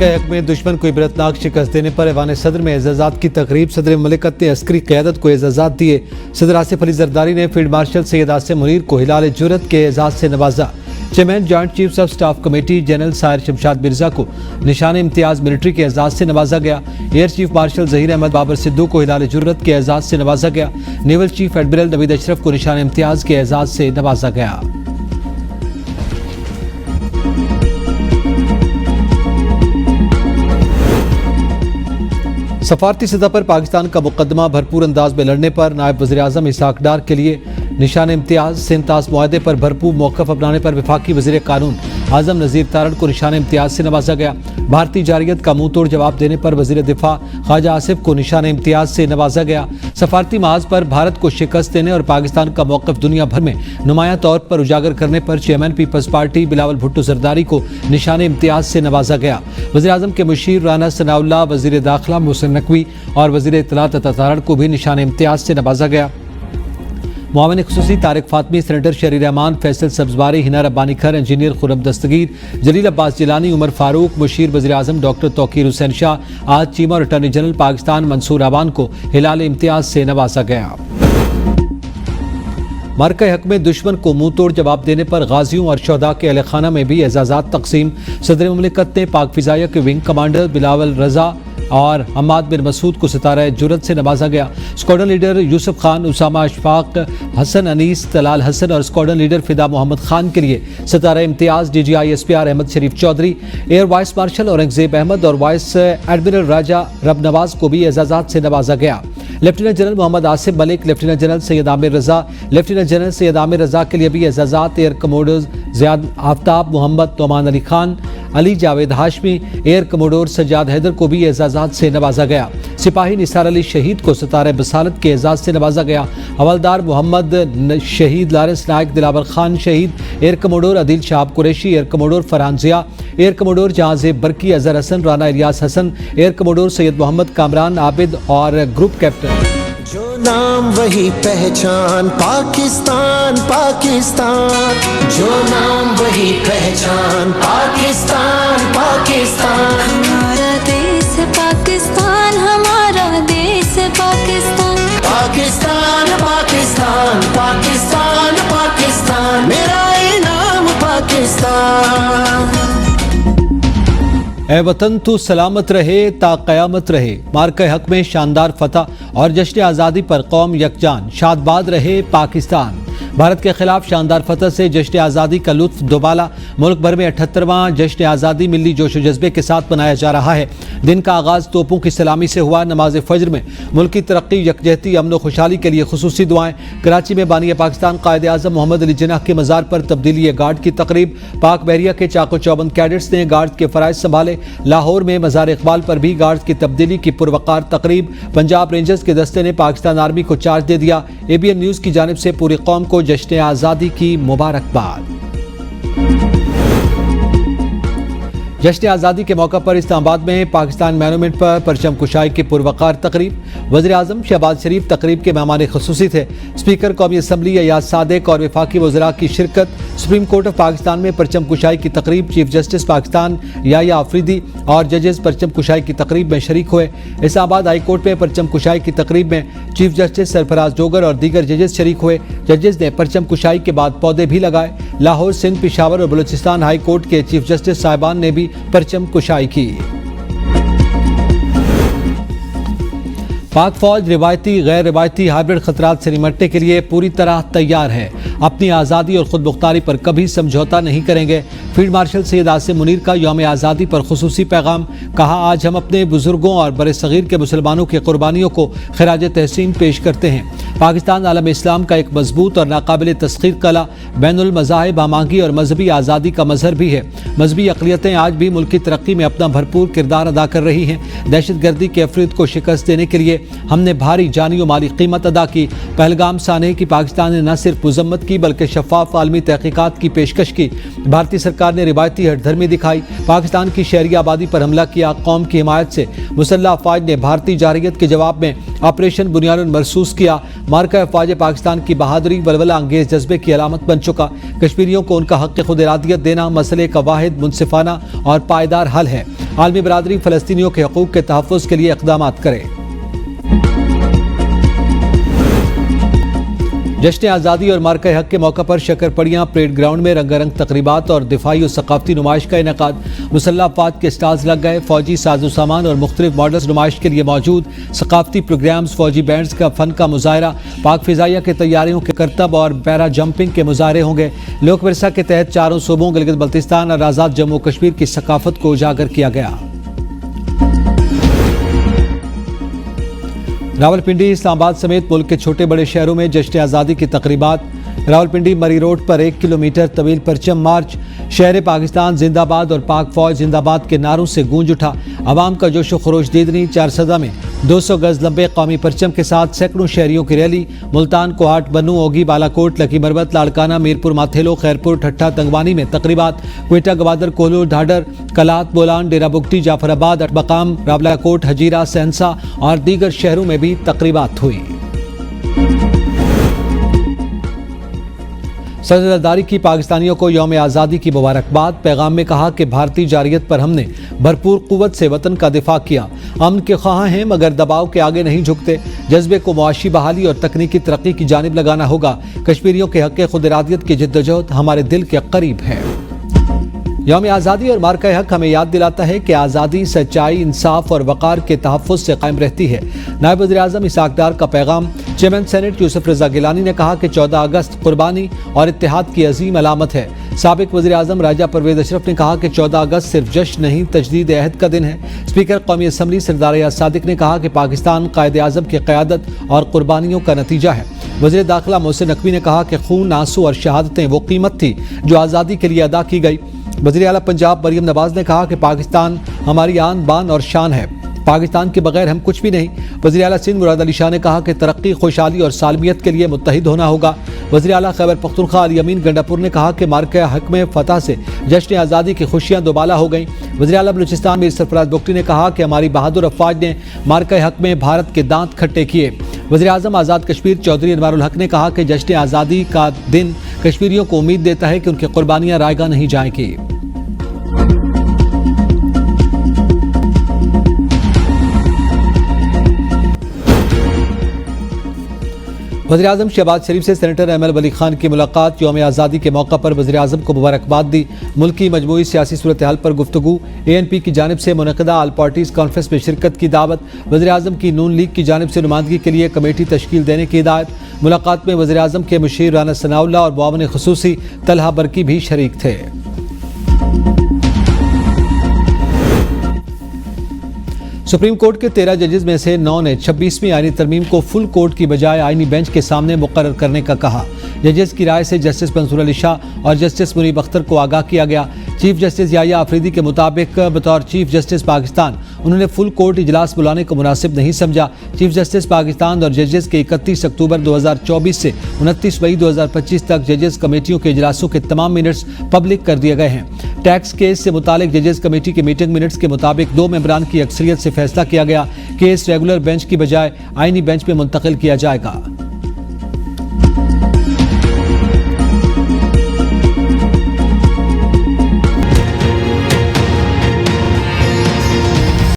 मार्का हक में दुश्मन को इबरतनाक शिकस्त देने पर ऐवान सदर में एजाज़ात की तकरीब। सदर ममलिकत ने अस्करी क़यादत को एजाज़ात दिए। सदर आसिफ अली जरदारी ने फील्ड मार्शल सैयद आसिम मुनीर को हिलाल जुर्रत के एजाज़ से नवाजा। Chairman joint chiefs of staff committee general Sahir Shamshad Mirza को निशान इम्तियाज़ मिलिट्री के एजाज़ से नवाजा गया। Air chief marshal Zaheer Ahmed Babar Sidhu को हिलाल जुर्रत के एजाज़ से नवाजा गया। Naval chief admiral Naveed Ashraf को निशान इम्तियाज़ के एजाज़ से नवाजा गया। सफारती सतह पर पाकिस्तान का मुकदमा भरपूर अंदाज में लड़ने पर नायब वज़ीर-ए-आज़म इसहाक डार के लिए निशान इम्तियाज़। सिंतास मुआहदे पर भरपूर मौक़िफ़ अपनाने पर वफाकी वज़ीर कानून आज़म नज़ीर तारड़ को निशान इम्तियाज़ से नवाजा गया। भारतीय जारियत का मुंह तोड़ जवाब देने पर वज़ीर दिफा ख्वाजा आसिफ को निशान इम्तियाज़ से नवाजा गया। सफारती महाज पर भारत को शिकस्त देने और पाकिस्तान का मौक़िफ़ दुनिया भर में नुमायां तौर पर उजागर करने पर chairman Peoples Party Bilawal Bhutto Zardari को निशान इम्तियाज़ से नवाजा गया। वज़ीर-ए-आज़म के मुशीर राना सनाउल्लाह, वज़ीर दाखिला मोहसिन नकवी और वज़ीर इत्तलात अता तारड़ को भी निशान इम्तियाज़ से नवाजा गया। मुआविन खुसूसी तारिक फातमी, सेनेटर शहरी रहमान, फैसल सब्जवारी, हिना रब्बानी खर, इंजीनियर खुरम दस्तगीर, जलील अब्बास जिलानी, उमर फारूक, मुशीर वज़ीर-ए-आज़म डॉक्टर तौकीर हुसैन शाह, आज चीमा और अटॉर्नी जनरल पाकिस्तान मंसूर आवान को हिलाल इम्तियाज़ से नवाजा गया। मार्का हक में दुश्मन को मुंह तोड़ जवाब देने पर गाजियों और शहदा के अहल खाना में भी एजाज़ात तकसीम। सदर ममलिकत ने पाक फिज़ाइया के विंग कमांडर बिलावल रजा और हमाद बिन मसूद को सितारा जुर्रत से नवाजा गया। स्क्वाड्रन लीडर यूसुफ खान, उसामा अशफाक, हसन अनीस, तलाल हसन और स्क्वाड्रन लीडर फिदा मोहम्मद खान के लिए Sitara Imtiaz DGI SPR Ahmed Sharif Chaudhry, air vice marshal Aurangzeb Ahmed और वाइस एडमिरल राजा रब नवाज को भी एजाज़ात से नवाजा गया। Lieutenant general Mohammad Asif Malik, lieutenant general Syed Amir Raza, lieutenant general Syed Amir Raza के लिए भी एजाज़ात। Air commodore Ziyad Aftab, Mohammad Toman Ali Khan, Ali Javed Hashmi, air commodore Sajjad Haider को भी एजाज़ात से नवाजा गया। सिपाही निसार अली शहीद को सितारे बसालत के एजाज़ से नवाजा गया। हवलदार मोहम्मद शहीद लारिस नायक, दिलावर खान शहीद, air commodore Adil Shahab Qureshi, air commodore Farhan Zia, air commodore Jahanzeb Barki, Azhar Hasan, Rana Ilyas Hasan, air commodore Syed Mohammad Kamran Abid और ग्रुप कैप्टन। जो नाम वही पहचान, पाकिस्तान पाकिस्तान, जो नाम वही पहचान, पाकिस्तान पाकिस्तान, हमारा देश पाकिस्तान, हमारा देश पाकिस्तान, पाकिस्तान पाकिस्तान, पाकिस्तान पाकिस्तान, मेरा इनाम पाकिस्तान। ए वतन तू सलामत रहे ता क़यामत रहे। मार्का हक में शानदार फतह और जश्न आज़ादी पर कौम यकजान, शादबाद रहे पाकिस्तान। भारत के खिलाफ शानदार फतह से जश्न आज़ादी का लुत्फ दोबाला। मुल्क भर में 78वां जश्न आज़ादी मिली जोश व जज्बे के साथ मनाया जा रहा है। दिन का आगाज़ तोपों की सलामी से हुआ। नमाज फजर में मुल्क की तरक्की, यकजहती, अमन व खुशहाली के लिए खुसूसी दुआएं। कराची में बानी पाकिस्तान कायद आज़म मोहम्मद अली जिन्नाह के मज़ार पर तब्दीली गार्ड की तकरीब। पाक बहरिया के चाको चौबंद कैडेट्स ने गार्ड के फ़राइज़ संभाले। लाहौर में मज़ार इकबाल पर भी गार्ड की तब्दीली की पुरवकार तकरीब। पंजाब रेंजर्स के दस्ते ने पाकिस्तान आर्मी को चार्ज दे दिया। ABN न्यूज़ की जानिब से पूरी कौम को जश्न आज़ादी की मुबारकबाद। जश्न आज़ादी के मौका पर इस्लामाबाद में पाकिस्तान मोनूमेंट पर परचम कुशाई की पुरवकार तकरीब। वज़ीर-ए-आज़म शहबाज शरीफ तकरीब के मेहमान खुसूसी थे। स्पीकर कौमी असम्बली अयाज सादिक और वफाकी वज़रा की शिरकत। सुप्रीम कोर्ट ऑफ पाकिस्तान में परचम कुशाई की तकरीब। चीफ जस्टिस पाकिस्तान याया आफरीदी और जजेस परचम कुशाई की तकरीब में शरीक हुए। इस्लामाबाद हाई कोर्ट में परचम कुशाई की तकरीब में चीफ जस्टिस सरफराज डोगर और दीगर जजेस शरीक हुए। जजेस ने परचम कुशाई के बाद पौधे भी लगाए। लाहौर, सिंध, पेशावर और बलूचिस्तान हाई कोर्ट के चीफ जस्टिस साहिबान ने भी परचम कुशाई की। पाक फौज रिवायती, गैर रिवायती, हाइब्रिड खतरात से निमटने के लिए पूरी तरह तैयार है। अपनी आज़ादी और खुद मुख्तारी पर कभी समझौता नहीं करेंगे। फील्ड मार्शल सैयद आसिम मुनीर का यौम आज़ादी पर खुसूसी पैगाम। कहा, आज हम अपने बुजुर्गों और बड़े सगीर के मुसलमानों की कुर्बानियों को खिराज तहसीन पेश करते हैं। पाकिस्तान आलम इस्लाम का एक मजबूत और नाकाबिल तस्खीर कला, बैनुल मज़ाहिब, आमांगी और मजहबी आज़ादी का मजहर भी है। मजहबी अक़लियतें आज भी मुल्क की तरक्की में अपना भरपूर किरदार अदा कर रही हैं। दहशतगर्दी के अफरीद को शिकस्त देने के लिए हमने भारी जानी और माली कीमत अदा की। पहलगाम सानहे की पाकिस्तान ने न सिर्फ मजम्मत की बल्कि शफाफ आलमी तहकीकात की पेशकश की। भारतीय सरकार ने रिवायती हठधर्मी दिखाई, पाकिस्तान की शहरी आबादी पर हमला किया। कौम की हिमायत से मुसल्लह अफवाज ने भारतीय जारहियत के जवाब में ऑपरेशन बुनियानुन मरसूस किया। मार्का अफवाज पाकिस्तान की बहादुरी वलवला अंगेज जज्बे की अलामत बन चुका। कश्मीरियों को उनका हक खुद इरादियत देना मसले का वाहिद, मुनसिफाना और पायदार हल है। عالمی برادری فلسطینیوں کے حقوق کے تحفظ کے لیے اقدامات کرے۔ جشن آزادی اور مارکہ حق کے موقع پر شکرپڑیاں پریڈ گراؤنڈ میں رنگا رنگ تقریبات اور دفاعی و ثقافتی نمائش کا انعقاد۔ مسلح افواج کے اسٹالز لگ گئے، فوجی ساز و سامان اور مختلف ماڈلز نمائش کے لیے موجود، ثقافتی پروگرامز، فوجی بینڈز کا فن کا مظاہرہ، پاک فضائیہ کے تیاریوں کے کرتب اور پیرا جمپنگ کے مظاہرے ہوں گے۔ لوک ورثہ کے تحت چاروں صوبوں گلگت بلتستان اور آزاد جموں کشمیر کی ثقافت کو اجاگر کیا گیا۔ راولپنڈی، اسلام آباد سمیت ملک کے چھوٹے بڑے شہروں میں جشن آزادی کی تقریبات۔ راولپنڈی مری روڈ پر 1 کلومیٹر طویل پرچم مارچ، شہر پاکستان زندہ باد اور پاک فوج زندہ باد کے نعروں سے گونج اٹھا۔ عوام کا جوش و خروش دیدنی، چارسدہ میں 200 گز لمبے قومی پرچم کے ساتھ سینکڑوں شہریوں کی ریلی۔ ملتان، کوہاٹ، بنوں، اوگی، بالاکوٹ، لکی مربت، لاڑکانہ، میرپور ماتھیلو، خیرپور، ٹھٹھہ، تنگوانی میں تقریبات۔ کوئٹہ، گوادر، کولو، ڈھاڈر، کلات، بولان، ڈیرہ بگٹی، جعفر آباد، اٹبقام، راولاکوٹ، ہجیرہ، سہنسا اور دیگر شہروں میں بھی تقریبات ہوئی۔ صدر زرداری کی پاکستانیوں کو یوم آزادی کی مبارکباد۔ پیغام میں کہا کہ بھارتی جارحیت پر ہم نے بھرپور قوت سے وطن کا دفاع کیا۔ امن کے خواہاں ہیں مگر دباؤ کے آگے نہیں جھکتے۔ جذبے کو معاشی بحالی اور تکنیکی ترقی کی جانب لگانا ہوگا۔ کشمیریوں کے حق خود ارادیت کی جدوجہد ہمارے دل کے قریب ہے۔ یوم آزادی اور مارکہ حق ہمیں یاد دلاتا ہے کہ آزادی سچائی، انصاف اور وقار کے تحفظ سے قائم رہتی ہے۔ نائب وزیر اعظم اسحاق ڈار کا پیغام۔ چیئرمین سینٹ یوسف رضا گیلانی نے کہا کہ 14 اگست قربانی اور اتحاد کی عظیم علامت ہے۔ سابق وزیر اعظم راجہ پرویز اشرف نے کہا کہ 14 اگست صرف جشن نہیں، تجدید عہد کا دن ہے۔ اسپیکر قومی اسمبلی سردار ایاز صادق نے کہا کہ پاکستان قائد اعظم کی قیادت اور قربانیوں کا نتیجہ ہے۔ وزیر داخلہ محسن نقوی نے کہا کہ خون، آنسو اور شہادتیں وہ قیمت تھی جو آزادی کے لیے ادا کی گئی۔ وزیر اعلیٰ پنجاب مریم نواز نے کہا کہ پاکستان ہماری آن بان اور شان ہے، پاکستان کے بغیر ہم کچھ بھی نہیں۔ وزیر اعلیٰ سندھ مراد علی شاہ نے کہا کہ ترقی، خوشحالی اور سالمیت کے لیے متحد ہونا ہوگا۔ وزیر اعلیٰ خیبر پختونخوا علی امین گنڈاپور نے کہا کہ مارکہ حق میں فتح سے جشن آزادی کی خوشیاں دوبالا ہو گئیں۔ وزیر اعلیٰ بلوچستان میر سرفراز بگٹی نے کہا کہ ہماری بہادر افواج نے مارکہ حق میں بھارت کے دانت کھٹے کیے۔ وزیر اعظم آزاد کشمیر چودھری انوار الحق نے کہا کہ جشن آزادی کا دن کشمیریوں کو امید دیتا ہے کہ ان کی قربانیاں رائیگاں نہیں جائیں گی۔ وزیر اعظم شہباز شریف سے سینیٹر ایمل ولی خان کی ملاقات۔ یوم آزادی کے موقع پر وزیر اعظم کو مبارکباد دی۔ ملک کی مجموعی سیاسی صورتحال پر گفتگو۔ ANP کی جانب سے منعقدہ آل پارٹیز کانفرنس میں شرکت کی دعوت۔ وزیر اعظم کی نون لیگ کی جانب سے نمائندگی کے لیے کمیٹی تشکیل دینے کی ہدایت۔ ملاقات میں وزیر اعظم کے مشیر رانا ثناء اللہ اور معاون خصوصی طلحہ برکی بھی شریک تھے۔ سپریم کورٹ کے 13 ججز میں سے 9 نے 26ویں آئینی ترمیم کو فل کورٹ کی بجائے آئینی بینچ کے سامنے مقرر کرنے کا کہا۔ ججز کی رائے سے جسٹس منصور علی شاہ اور جسٹس منیب اختر کو آگاہ کیا گیا۔ چیف جسٹس یحییٰ آفریدی کے مطابق بطور چیف جسٹس پاکستان انہوں نے فل کورٹ اجلاس بلانے کو مناسب نہیں سمجھا۔ چیف جسٹس پاکستان اور ججز کے 31 اکتوبر 2024 سے 29 مئی 2025 تک ججز کمیٹیوں کے اجلاسوں کے تمام منٹس پبلک کر دیے گئے ہیں۔ ٹیکس کیس سے متعلق ججز کمیٹی کی میٹنگ منٹس کے مطابق 2 ممبران کی اکثریت سے فیصلہ کیا گیا۔ کیس ریگولر بینچ کی بجائے آئینی بینچ میں منتقل کیا جائے گا۔